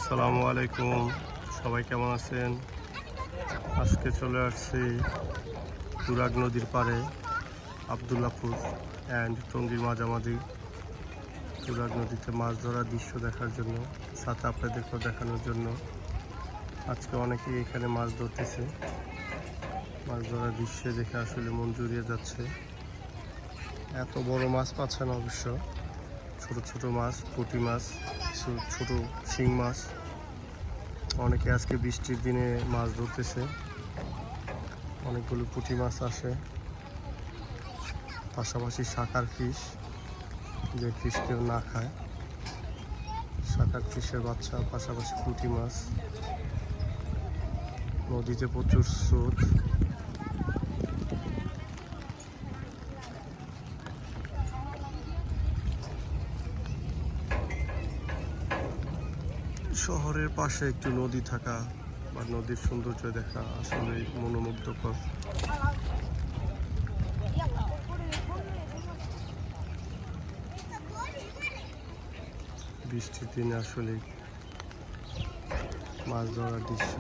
আসসালামু আলাইকুম, সবাই কেমন আছেন? আজকে চলে আসছি তুরাগ নদীর পাড়ে আবদুল্লাপুর অ্যান্ড টঙ্গীর মাঝামাঝি তুরাগ নদীতে মাছ ধরার দৃশ্য দেখার জন্য, সাথে আপনাদেরকেও দেখানোর জন্য। আজকে অনেকেই এখানে মাছ ধরতেছে। মাছ ধরার দৃশ্য দেখে আসলে মন জুড়িয়ে যাচ্ছে। এত বড় মাছ পাচ্ছে না অবশ্য, ছোট ছোট মাছ, পুঁটি মাছ, কিছু ছোট শিং মাছ। অনেকে আজকে বৃষ্টির দিনে মাছ ধরতেছে। অনেকগুলো পুঁটি মাছ আসে, পাশাপাশি শাকার ফিশ, যে ফিশ কেউ না খায়, শাকার ফিশের বাচ্চা, পাশাপাশি পুঁটি মাছ। নদীতে প্রচুর স্রোত। শহরের পাশে একটু নদী থাকা বা নদীর সৌন্দর্য দেখা আসলে মনোমুগ্ধকর। বৃষ্টির দিনে আসলে মাছ ধরার দৃশ্য